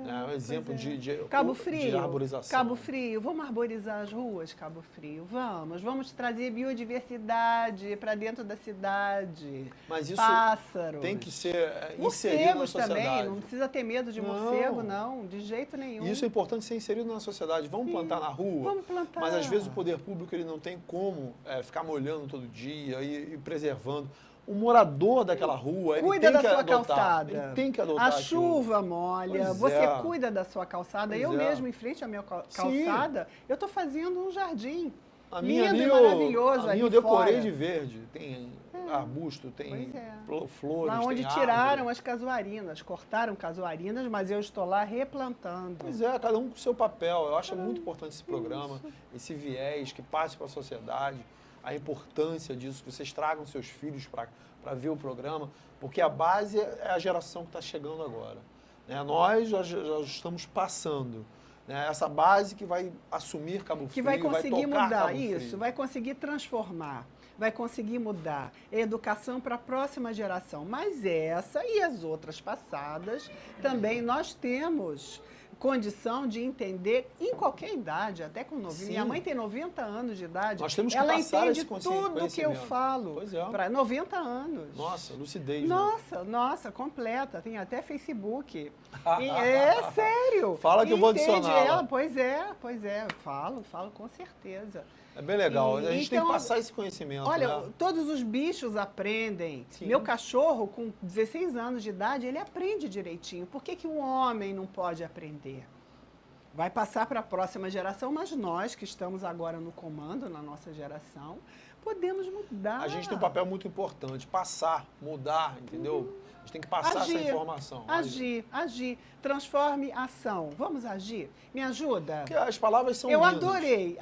É um exemplo de
Cabo Frio,
de arborização.
Cabo Frio, vamos arborizar as ruas, Cabo Frio, vamos trazer biodiversidade para dentro da cidade.
Mas isso
pássaros.
Tem que ser inserido na sociedade.
Também, não precisa ter medo de morcego, não, de jeito nenhum.
Isso é importante ser inserido na sociedade. Vamos plantar na rua.
Vamos plantar.
Mas às vezes o poder público ele não tem como ficar molhando todo dia e preservando. O morador daquela rua, ele
cuida
tem que
da sua
adotar.
calçada.
Ele tem que adotar
a chuva molha, você cuida da sua calçada. Eu mesmo, em frente à minha calçada, eu estou fazendo um jardim lindo e maravilhoso ali
eu decorei
fora.
De verde. Tem arbusto, tem flores,
lá onde
tem
tiraram as casuarinas, cortaram casuarinas, mas eu estou lá replantando.
Pois é, cada um com o seu papel. Eu acho muito importante esse programa, esse viés que passe para a sociedade. A importância disso, que vocês tragam seus filhos para ver o programa, porque a base é a geração que está chegando agora. Né? Nós já estamos passando. Né? Essa base que vai assumir Cabo Frio,
que vai conseguir mudar
Cabo
isso,
Frio.
Vai conseguir transformar, vai conseguir mudar a educação para a próxima geração. Mas essa e as outras passadas, também nós temos condição de entender em qualquer idade, até com 90. Minha mãe tem 90 anos de idade.
Nós temos que
ela
passar
entende
esse
tudo que eu falo.
Pois é.
Para 90 anos.
Nossa, lucidez.
Nossa, completa. Tem até Facebook. É sério.
Fala que eu vou adicionar.
Ela. Pois é. Falo com certeza.
É bem legal. A gente tem que passar esse conhecimento.
Olha,
né?
todos os bichos aprendem.
Sim.
Meu cachorro, com 16 anos de idade, ele aprende direitinho. Por que um homem não pode aprender? Vai passar para a próxima geração, mas nós que estamos agora no comando, na nossa geração, podemos mudar.
A gente tem um papel muito importante, passar, mudar, entendeu? A gente tem que passar essa informação.
Agir. Transforme ação. Vamos agir? Me ajuda?
Porque as palavras são
lindas.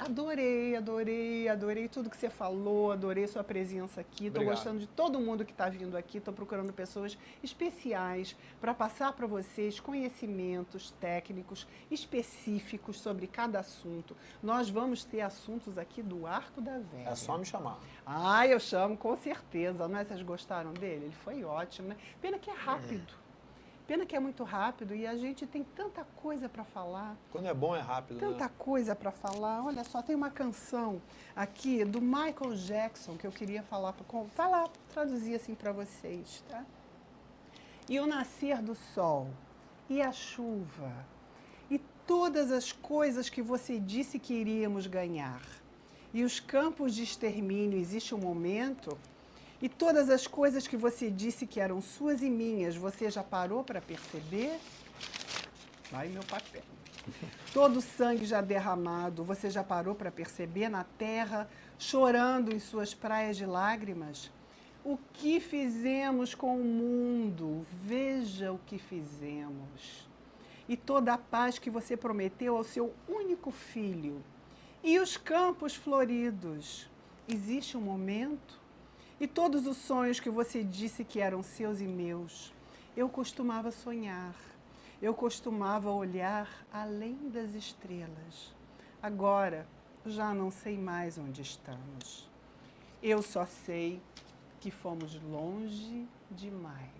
Adorei tudo que você falou, adorei sua presença aqui. Estou gostando de todo mundo que está vindo aqui. Estou procurando pessoas especiais para passar para vocês conhecimentos técnicos específicos sobre cada assunto. Nós vamos ter assuntos aqui do Arco da Velha.
É só me chamar.
Eu chamo, com certeza. Não é? Vocês gostaram dele? Ele foi ótimo, né? Pena que é rápido. Pena que é muito rápido e a gente tem tanta coisa para falar.
Quando é bom é rápido,
Tanta coisa para falar. Olha só, tem uma canção aqui do Michael Jackson que eu queria traduzir assim para vocês, tá? E o nascer do sol, e a chuva, e todas as coisas que você disse que iríamos ganhar. e os campos de extermínio, existe um momento, e todas as coisas que você disse que eram suas e minhas, você já parou para perceber? Vai meu papel. Todo o sangue já derramado, você já parou para perceber na terra, chorando em suas praias de lágrimas? O que fizemos com o mundo? Veja o que fizemos. E toda a paz que você prometeu ao seu único filho. E os campos floridos. Existe um momento? E todos os sonhos que você disse que eram seus e meus. Eu costumava sonhar. Eu costumava olhar além das estrelas. Agora, já não sei mais onde estamos. Eu só sei que fomos longe demais.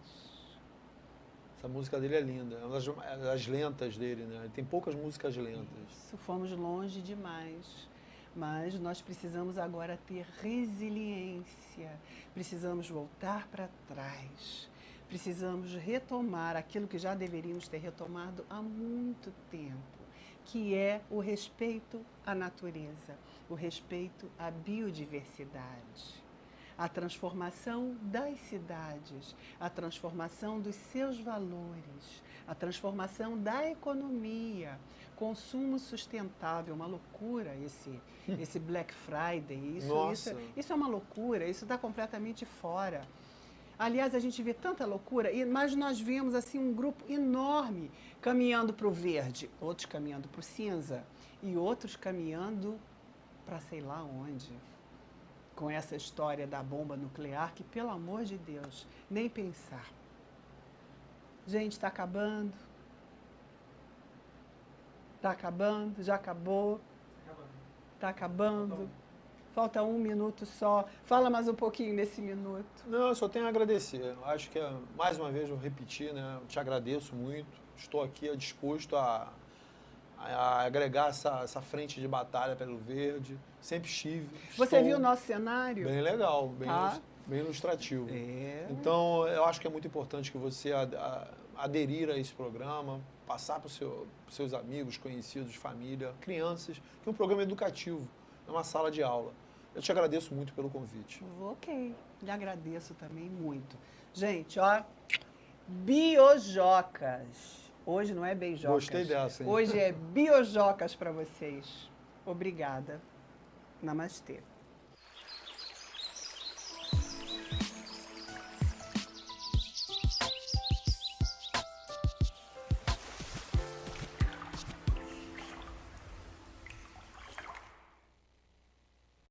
Essa música dele é linda, é uma das lentas dele, né? Ele tem poucas músicas lentas.
Isso, fomos longe demais. Mas nós precisamos agora ter resiliência. Precisamos voltar para trás. Precisamos retomar aquilo que já deveríamos ter retomado há muito tempo, que é o respeito à natureza, o respeito à biodiversidade. A transformação das cidades, a transformação dos seus valores, a transformação da economia, consumo sustentável, uma loucura esse Black Friday, isso é uma loucura, isso está completamente fora. Aliás, a gente vê tanta loucura, mas nós vemos assim um grupo enorme caminhando para o verde, outros caminhando para o cinza e outros caminhando para sei lá onde. Com essa história da bomba nuclear, que, pelo amor de Deus, nem pensar. Gente, está acabando. Está acabando, já acabou. Está acabando. Falta 1 minuto só. Fala mais um pouquinho nesse minuto.
Não, eu só tenho a agradecer. Eu acho que, mais uma vez, eu repeti, né? Eu te agradeço muito. Estou aqui disposto a agregar essa frente de batalha pelo verde. Sempre estive.
Você viu o nosso cenário?
Bem legal, bem ilustrativo.
É.
Então, eu acho que é muito importante que você aderir a esse programa, passar para os seus amigos, conhecidos, família, crianças, que é um programa educativo, é uma sala de aula. Eu te agradeço muito pelo convite.
Ok, lhe agradeço também muito. Gente, ó, Biojocas. Hoje não é beijocas.
Gostei dessa, hein?
Hoje é biojocas para vocês. Obrigada. Namastê.